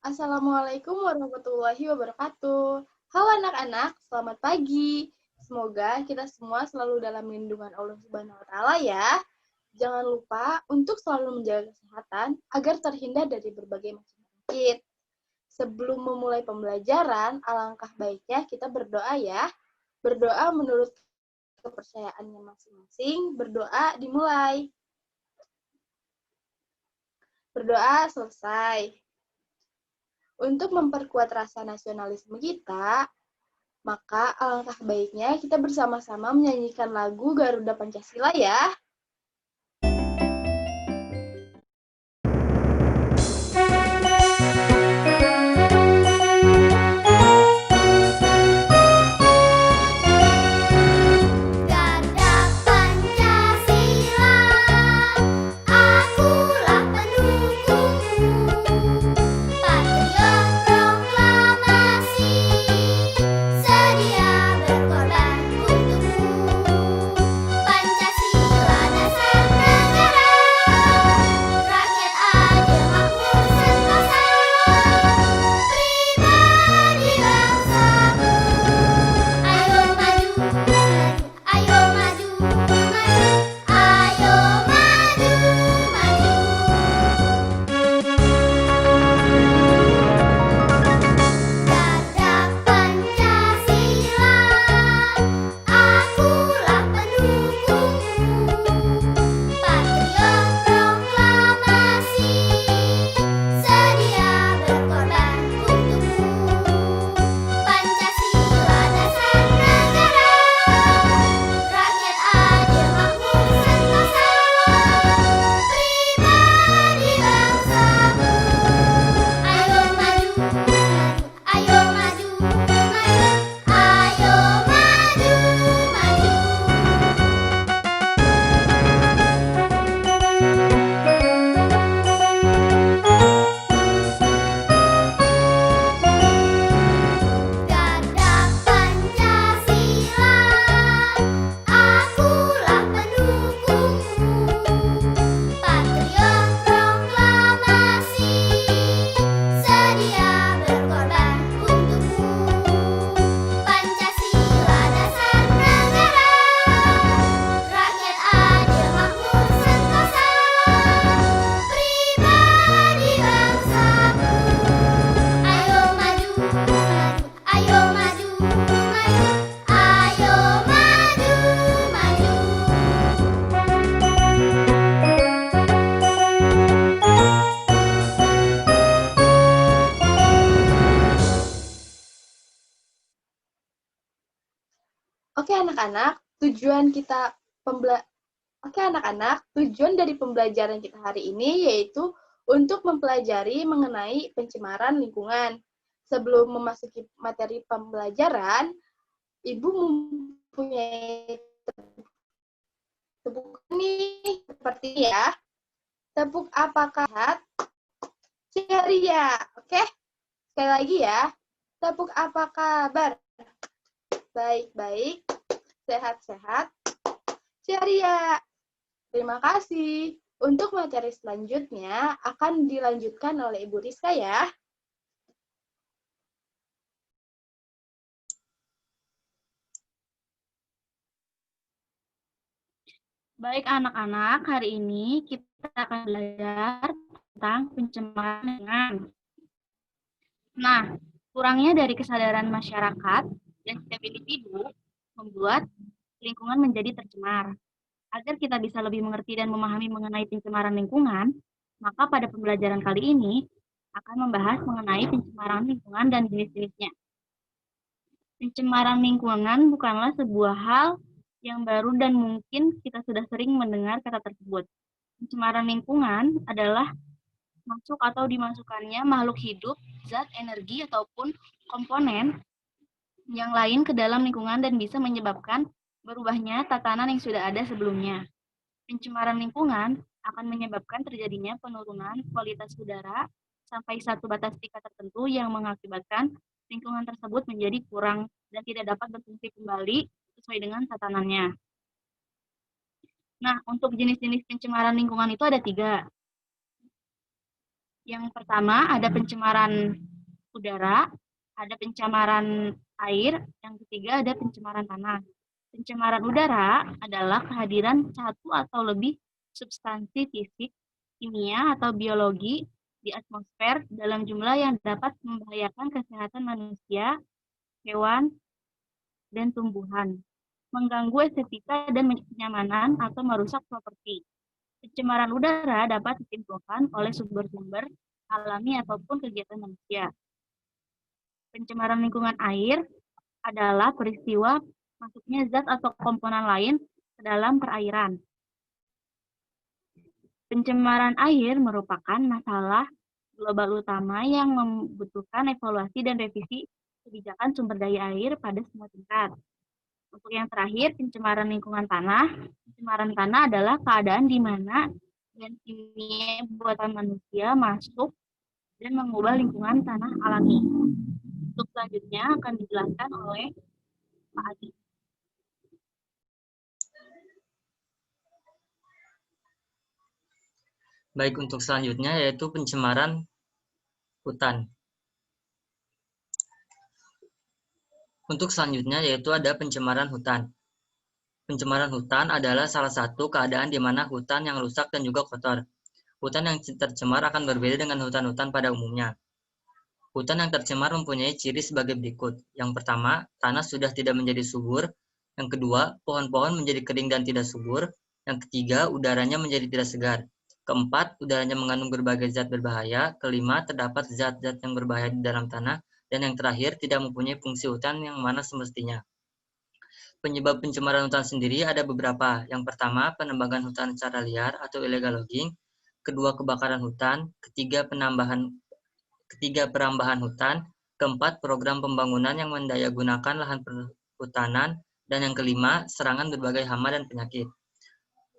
Assalamualaikum warahmatullahi wabarakatuh. Halo anak-anak, selamat pagi. Semoga kita semua selalu dalam lindungan Allah Subhanahu wa taala ya. Jangan lupa untuk selalu menjaga kesehatan agar terhindar dari berbagai macam penyakit. Sebelum memulai pembelajaran, alangkah baiknya kita berdoa ya. Berdoa menurut kepercayaannya masing-masing, berdoa dimulai. Berdoa selesai. Untuk memperkuat rasa nasionalisme kita, maka alangkah baiknya kita bersama-sama menyanyikan lagu Garuda Pancasila ya. Oke anak-anak, tujuan dari pembelajaran kita hari ini yaitu untuk mempelajari mengenai pencemaran lingkungan. Sebelum memasuki materi pembelajaran, Ibu mempunyai tepuk nih seperti ya. Tepuk apakah sehat? Ceria. Oke? Sekali lagi ya. Tepuk apa kabar? Baik-baik. Sehat-sehat. Ceria. Terima kasih. Untuk materi selanjutnya akan dilanjutkan oleh Ibu Rizka ya. Baik anak-anak, hari ini kita akan belajar tentang pencemaran lingkungan. Nah, kurangnya dari kesadaran masyarakat dan setiap individu membuat lingkungan menjadi tercemar. Agar kita bisa lebih mengerti dan memahami mengenai pencemaran lingkungan, maka pada pembelajaran kali ini akan membahas mengenai pencemaran lingkungan dan jenis-jenisnya. Pencemaran lingkungan bukanlah sebuah hal yang baru dan mungkin kita sudah sering mendengar kata tersebut. Pencemaran lingkungan adalah masuk atau dimasukkannya makhluk hidup, zat, energi, ataupun komponen yang lain ke dalam lingkungan dan bisa menyebabkan berubahnya tatanan yang sudah ada sebelumnya. Pencemaran lingkungan akan menyebabkan terjadinya penurunan kualitas udara sampai satu batas tingkat tertentu yang mengakibatkan lingkungan tersebut menjadi kurang dan tidak dapat berfungsi kembali sesuai dengan tatanannya. Nah, untuk jenis-jenis pencemaran lingkungan itu ada 3. Yang pertama ada pencemaran udara, ada pencemaran air, yang ketiga ada pencemaran tanah. Pencemaran udara adalah kehadiran satu atau lebih substansi fisik, kimia, atau biologi di atmosfer dalam jumlah yang dapat membahayakan kesehatan manusia, hewan, dan tumbuhan, mengganggu estetika dan kenyamanan atau merusak properti. Pencemaran udara dapat ditimbulkan oleh sumber-sumber alami ataupun kegiatan manusia. Pencemaran lingkungan air adalah peristiwa masuknya zat atau komponen lain ke dalam perairan. Pencemaran air merupakan masalah global utama yang membutuhkan evaluasi dan revisi kebijakan sumber daya air pada semua tingkat. Untuk yang terakhir, pencemaran lingkungan tanah. Pencemaran tanah adalah keadaan di mana bahan kimia buatan manusia masuk dan mengubah lingkungan tanah alami. Untuk selanjutnya akan dijelaskan oleh Pak Adi. Baik, untuk selanjutnya yaitu pencemaran hutan. Untuk selanjutnya yaitu ada pencemaran hutan. Pencemaran hutan adalah salah satu keadaan di mana hutan yang rusak dan juga kotor. Hutan yang tercemar akan berbeda dengan hutan-hutan pada umumnya. Hutan yang tercemar mempunyai ciri sebagai berikut. Yang pertama, tanah sudah tidak menjadi subur. Yang kedua, pohon-pohon menjadi kering dan tidak subur. Yang ketiga, udaranya menjadi tidak segar. Keempat, udaranya mengandung berbagai zat berbahaya. Kelima, terdapat zat-zat yang berbahaya di dalam tanah. Dan yang terakhir, tidak mempunyai fungsi hutan yang mana semestinya. Penyebab pencemaran hutan sendiri ada beberapa. Yang pertama, penebangan hutan secara liar atau illegal logging. Kedua, kebakaran hutan. Ketiga, perambahan hutan. Keempat, program pembangunan yang mendayagunakan lahan perhutanan. Dan yang kelima, serangan berbagai hama dan penyakit.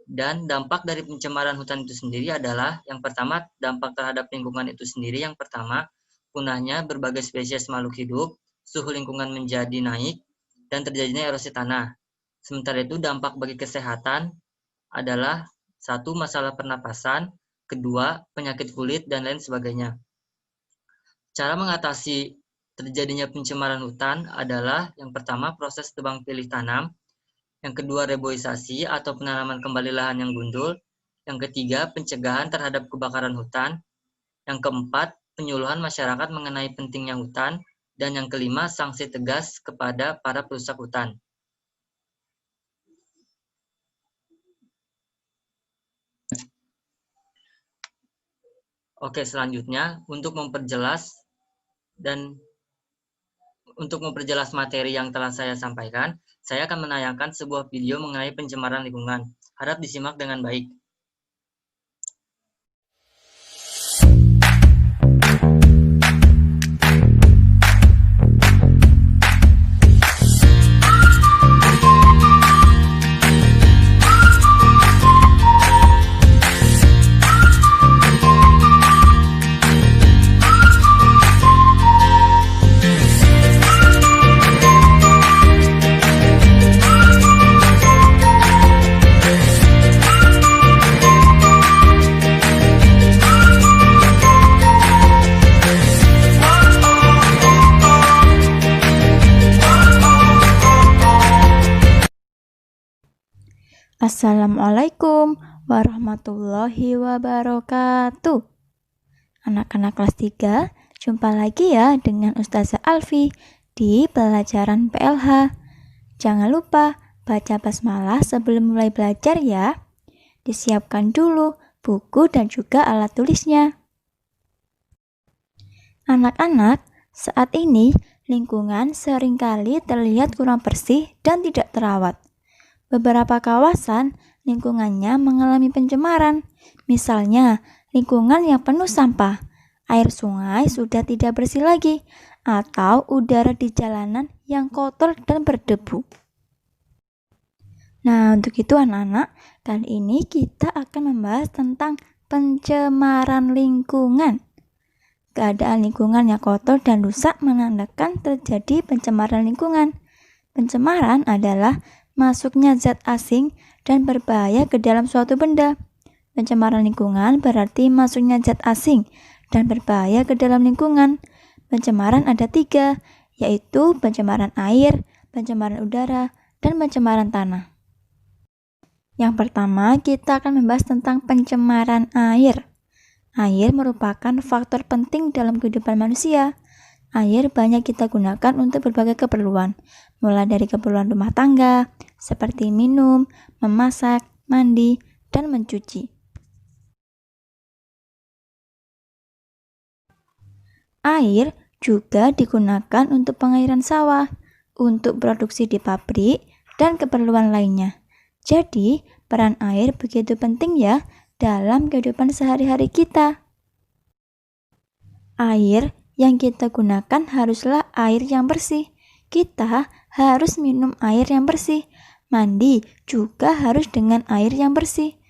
Dan dampak dari pencemaran hutan itu sendiri adalah, yang pertama, dampak terhadap lingkungan itu sendiri. Yang pertama, punahnya berbagai spesies makhluk hidup, suhu lingkungan menjadi naik, dan terjadinya erosi tanah. Sementara itu, dampak bagi kesehatan adalah satu, masalah pernapasan, kedua, penyakit kulit, dan lain sebagainya. Cara mengatasi terjadinya pencemaran hutan adalah, yang pertama, proses tebang pilih tanam. Yang kedua, reboisasi atau penanaman kembali lahan yang gundul. Yang ketiga, pencegahan terhadap kebakaran hutan. Yang keempat, penyuluhan masyarakat mengenai pentingnya hutan. Dan yang kelima, sanksi tegas kepada para perusak hutan. Oke, selanjutnya untuk memperjelas materi yang telah saya sampaikan, saya akan menayangkan sebuah video mengenai pencemaran lingkungan. Harap disimak dengan baik. Assalamualaikum warahmatullahi wabarakatuh. Anak-anak kelas 3, jumpa lagi ya dengan Ustazah Alfi di pelajaran PLH. Jangan lupa baca basmalah sebelum mulai belajar ya. Disiapkan dulu buku dan juga alat tulisnya. Anak-anak, saat ini lingkungan seringkali terlihat kurang bersih dan tidak terawat. Beberapa kawasan lingkungannya mengalami pencemaran. Misalnya, lingkungan yang penuh sampah, air sungai sudah tidak bersih lagi, atau udara di jalanan yang kotor dan berdebu. Nah, untuk itu anak-anak, kali ini kita akan membahas tentang pencemaran lingkungan. Keadaan lingkungan yang kotor dan rusak menandakan terjadi pencemaran lingkungan. Pencemaran adalah masuknya zat asing dan berbahaya ke dalam suatu benda. Pencemaran lingkungan berarti masuknya zat asing dan berbahaya ke dalam lingkungan. Pencemaran ada 3, yaitu pencemaran air, pencemaran udara, dan pencemaran tanah. Yang pertama, kita akan membahas tentang pencemaran air. Air merupakan faktor penting dalam kehidupan manusia. Air banyak kita gunakan untuk berbagai keperluan, mulai dari keperluan rumah tangga, seperti minum, memasak, mandi, dan mencuci. Air juga digunakan untuk pengairan sawah, untuk produksi di pabrik, dan keperluan lainnya. Jadi, peran air begitu penting ya dalam kehidupan sehari-hari kita. Air yang kita gunakan haruslah air yang bersih. Kita harus minum air yang bersih. Mandi juga harus dengan air yang bersih.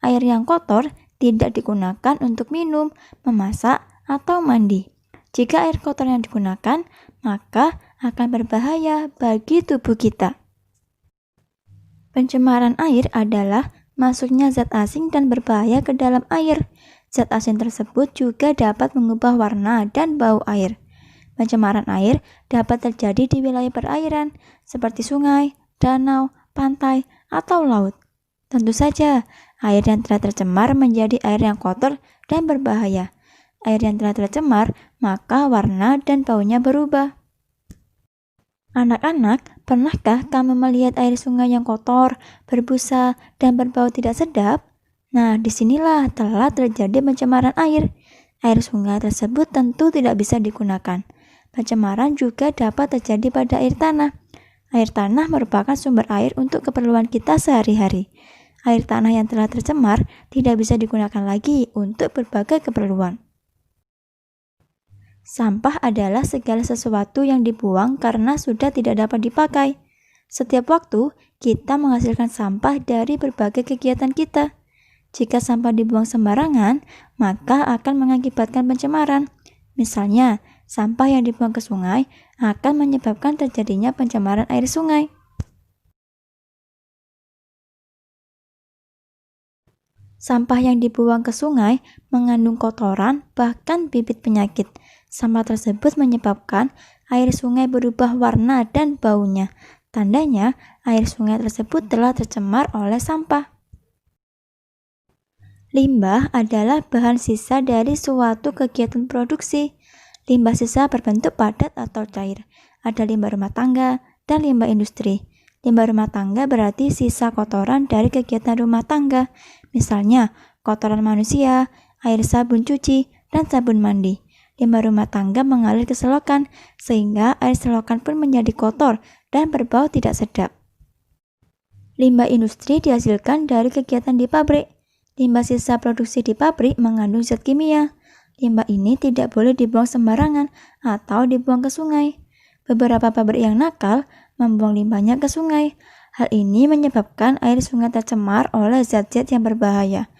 Air yang kotor tidak digunakan untuk minum, memasak, atau mandi. Jika air kotor yang digunakan, maka akan berbahaya bagi tubuh kita. Pencemaran air adalah masuknya zat asing dan berbahaya ke dalam air. Zat asing tersebut juga dapat mengubah warna dan bau air. Pencemaran air dapat terjadi di wilayah perairan seperti sungai, danau, pantai, atau laut. Tentu saja, air yang telah tercemar menjadi air yang kotor dan berbahaya. Air yang telah tercemar, maka warna dan baunya berubah. Anak-anak, pernahkah kamu melihat air sungai yang kotor, berbusa, dan berbau tidak sedap? Nah, disinilah telah terjadi pencemaran air. Air sungai tersebut tentu tidak bisa digunakan. Pencemaran juga dapat terjadi pada air tanah. Air tanah merupakan sumber air untuk keperluan kita sehari-hari. Air tanah yang telah tercemar tidak bisa digunakan lagi untuk berbagai keperluan. Sampah adalah segala sesuatu yang dibuang karena sudah tidak dapat dipakai. Setiap waktu, kita menghasilkan sampah dari berbagai kegiatan kita. Jika sampah dibuang sembarangan, maka akan mengakibatkan pencemaran. Misalnya, sampah yang dibuang ke sungai akan menyebabkan terjadinya pencemaran air sungai. Sampah yang dibuang ke sungai mengandung kotoran, bahkan bibit penyakit. Sampah tersebut menyebabkan air sungai berubah warna dan baunya. Tandanya, air sungai tersebut telah tercemar oleh sampah. Limbah adalah bahan sisa dari suatu kegiatan produksi. Limbah sisa berbentuk padat atau cair. Ada limbah rumah tangga dan limbah industri. Limbah rumah tangga berarti sisa kotoran dari kegiatan rumah tangga. Misalnya, kotoran manusia, air sabun cuci, dan sabun mandi. Limbah rumah tangga mengalir ke selokan, sehingga air selokan pun menjadi kotor dan berbau tidak sedap. Limbah industri dihasilkan dari kegiatan di pabrik. Limbah sisa produksi di pabrik mengandung zat kimia. Limbah ini tidak boleh dibuang sembarangan atau dibuang ke sungai. Beberapa pabrik yang nakal membuang limbahnya ke sungai. Hal ini menyebabkan air sungai tercemar oleh zat-zat yang berbahaya.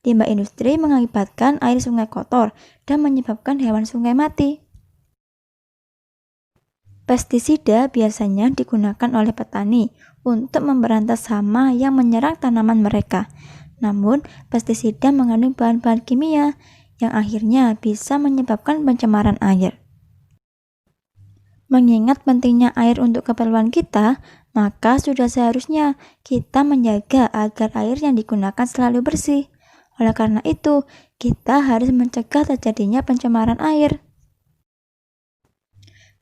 Limbah industri mengakibatkan air sungai kotor dan menyebabkan hewan sungai mati. Pestisida biasanya digunakan oleh petani untuk memberantas hama yang menyerang tanaman mereka. Namun, pestisida mengandung bahan-bahan kimia yang akhirnya bisa menyebabkan pencemaran air. Mengingat pentingnya air untuk keperluan kita, maka sudah seharusnya kita menjaga agar air yang digunakan selalu bersih. Oleh karena itu, kita harus mencegah terjadinya pencemaran air.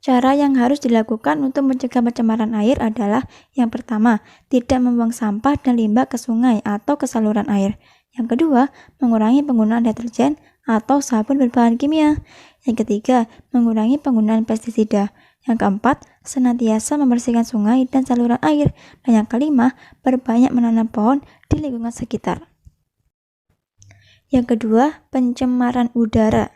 Cara yang harus dilakukan untuk mencegah pencemaran air adalah yang pertama, tidak membuang sampah dan limbah ke sungai atau ke saluran air. Yang kedua, mengurangi penggunaan deterjen atau sabun berbahan kimia. Yang ketiga, mengurangi penggunaan pestisida. Yang keempat, senantiasa membersihkan sungai dan saluran air. Dan yang kelima, perbanyak menanam pohon di lingkungan sekitar. Yang kedua, pencemaran udara.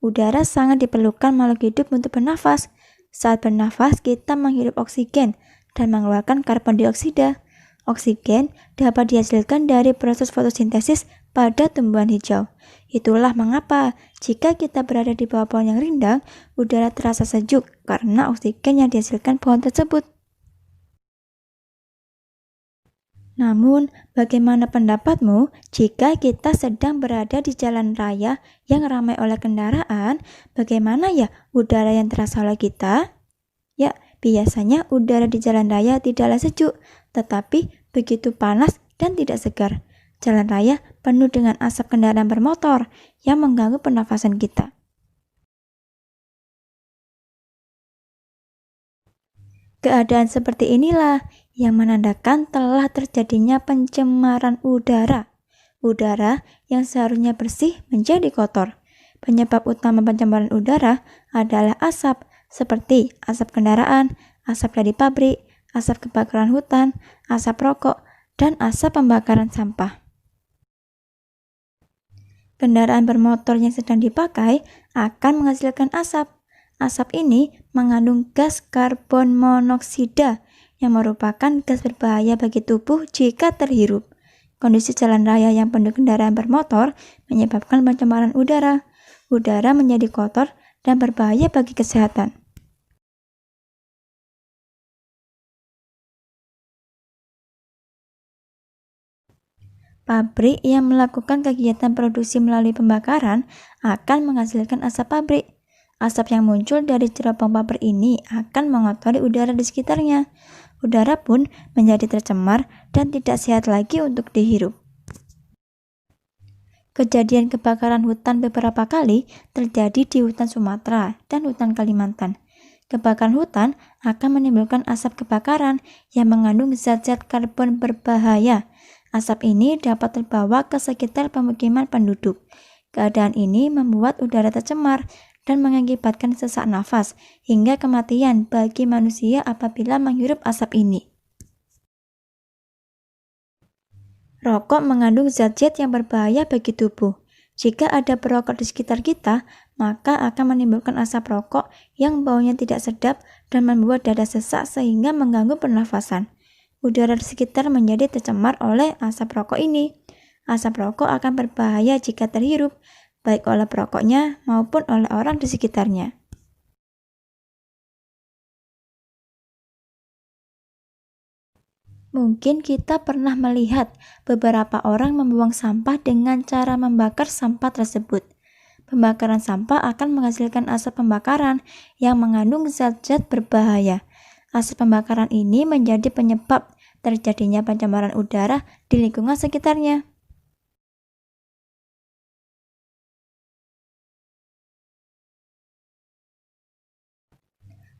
Udara sangat diperlukan makhluk hidup untuk bernafas. Saat bernafas, kita menghirup oksigen dan mengeluarkan karbon dioksida. Oksigen dapat dihasilkan dari proses fotosintesis pada tumbuhan hijau. Itulah mengapa jika kita berada di bawah pohon yang rindang, udara terasa sejuk karena oksigen yang dihasilkan pohon tersebut. Namun, bagaimana pendapatmu jika kita sedang berada di jalan raya yang ramai oleh kendaraan? Bagaimana ya udara yang terasa oleh kita? Ya, biasanya udara di jalan raya tidaklah sejuk, tetapi begitu panas dan tidak segar. Jalan raya penuh dengan asap kendaraan bermotor yang mengganggu pernafasan kita. Keadaan seperti inilah yang menandakan telah terjadinya pencemaran udara. Udara yang seharusnya bersih menjadi kotor. Penyebab utama pencemaran udara adalah asap, seperti asap kendaraan, asap dari pabrik, asap kebakaran hutan, asap rokok, dan asap pembakaran sampah. Kendaraan bermotor yang sedang dipakai akan menghasilkan asap. Asap ini mengandung gas karbon monoksida yang merupakan gas berbahaya bagi tubuh jika terhirup. Kondisi jalan raya yang penuh kendaraan bermotor menyebabkan pencemaran udara. Udara menjadi kotor dan berbahaya bagi kesehatan. Pabrik yang melakukan kegiatan produksi melalui pembakaran akan menghasilkan asap pabrik. Asap yang muncul dari cerobong pabrik ini akan mengotori udara di sekitarnya. Udara pun menjadi tercemar dan tidak sehat lagi untuk dihirup. Kejadian kebakaran hutan beberapa kali terjadi di hutan Sumatera dan hutan Kalimantan. Kebakaran hutan akan menimbulkan asap kebakaran yang mengandung zat-zat karbon berbahaya. Asap ini dapat terbawa ke sekitar pemukiman penduduk. Keadaan ini membuat udara tercemar dan mengakibatkan sesak nafas hingga kematian bagi manusia apabila menghirup asap ini. Rokok mengandung zat-zat yang berbahaya bagi tubuh. Jika ada perokok di sekitar kita, maka akan menimbulkan asap rokok yang baunya tidak sedap dan membuat dada sesak sehingga mengganggu pernafasan. Udara di sekitar menjadi tercemar oleh asap rokok ini. Asap rokok akan berbahaya jika terhirup, baik oleh perokoknya maupun oleh orang di sekitarnya. Mungkin kita pernah melihat beberapa orang membuang sampah dengan cara membakar sampah tersebut. Pembakaran sampah akan menghasilkan asap pembakaran yang mengandung zat-zat berbahaya. Asap pembakaran ini menjadi penyebab terjadinya pencemaran udara di lingkungan sekitarnya.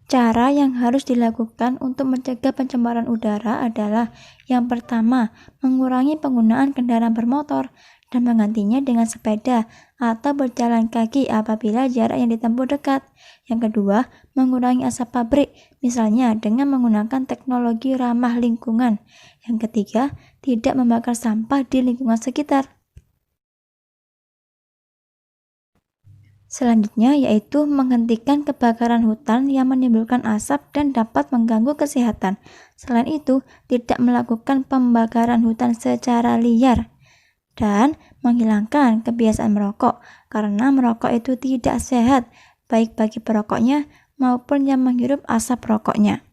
Cara yang harus dilakukan untuk mencegah pencemaran udara adalah yang pertama, mengurangi penggunaan kendaraan bermotor dan menggantinya dengan sepeda atau berjalan kaki apabila jarak yang ditempuh dekat. Yang kedua, mengurangi asap pabrik, misalnya dengan menggunakan teknologi ramah lingkungan. Yang ketiga, tidak membakar sampah di lingkungan sekitar. Selanjutnya yaitu menghentikan kebakaran hutan yang menimbulkan asap dan dapat mengganggu kesehatan. Selain itu, tidak melakukan pembakaran hutan secara liar dan menghilangkan kebiasaan merokok karena merokok itu tidak sehat baik bagi perokoknya maupun yang menghirup asap rokoknya.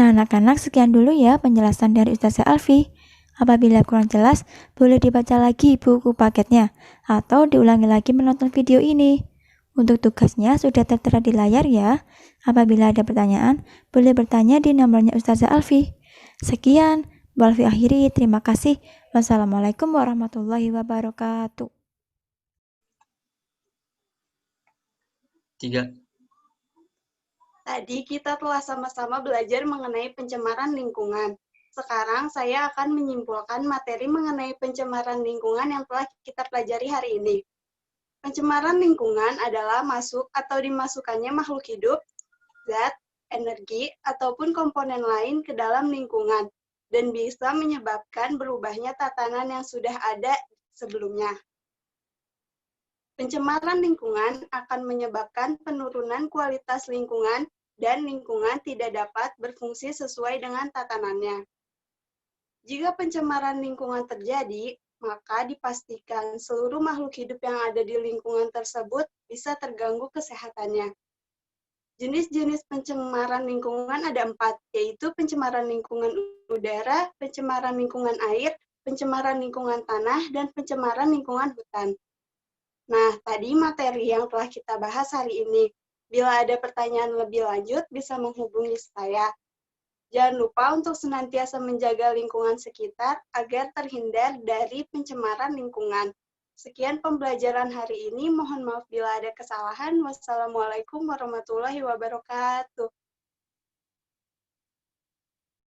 Nah, anak-anak, sekian dulu ya penjelasan dari Ustazah Alfi. Apabila kurang jelas, boleh dibaca lagi buku paketnya atau diulangi lagi menonton video ini. Untuk tugasnya sudah tertera di layar ya. Apabila ada pertanyaan, boleh bertanya di nomornya Ustazah Alfi. Sekian, Bu Alfi akhiri. Terima kasih. Wassalamualaikum warahmatullahi wabarakatuh. 3. Tadi kita telah sama-sama belajar mengenai pencemaran lingkungan. Sekarang saya akan menyimpulkan materi mengenai pencemaran lingkungan yang telah kita pelajari hari ini. Pencemaran lingkungan adalah masuk atau dimasukkannya makhluk hidup, zat, energi, ataupun komponen lain ke dalam lingkungan, dan bisa menyebabkan berubahnya tatanan yang sudah ada sebelumnya. Pencemaran lingkungan akan menyebabkan penurunan kualitas lingkungan dan lingkungan tidak dapat berfungsi sesuai dengan tatanannya. Jika pencemaran lingkungan terjadi, maka dipastikan seluruh makhluk hidup yang ada di lingkungan tersebut bisa terganggu kesehatannya. Jenis-jenis pencemaran lingkungan ada 4, yaitu pencemaran lingkungan udara, pencemaran lingkungan air, pencemaran lingkungan tanah, dan pencemaran lingkungan hutan. Nah, tadi materi yang telah kita bahas hari ini. Bila ada pertanyaan lebih lanjut, bisa menghubungi saya. Jangan lupa untuk senantiasa menjaga lingkungan sekitar agar terhindar dari pencemaran lingkungan. Sekian pembelajaran hari ini. Mohon maaf bila ada kesalahan. Wassalamualaikum warahmatullahi wabarakatuh.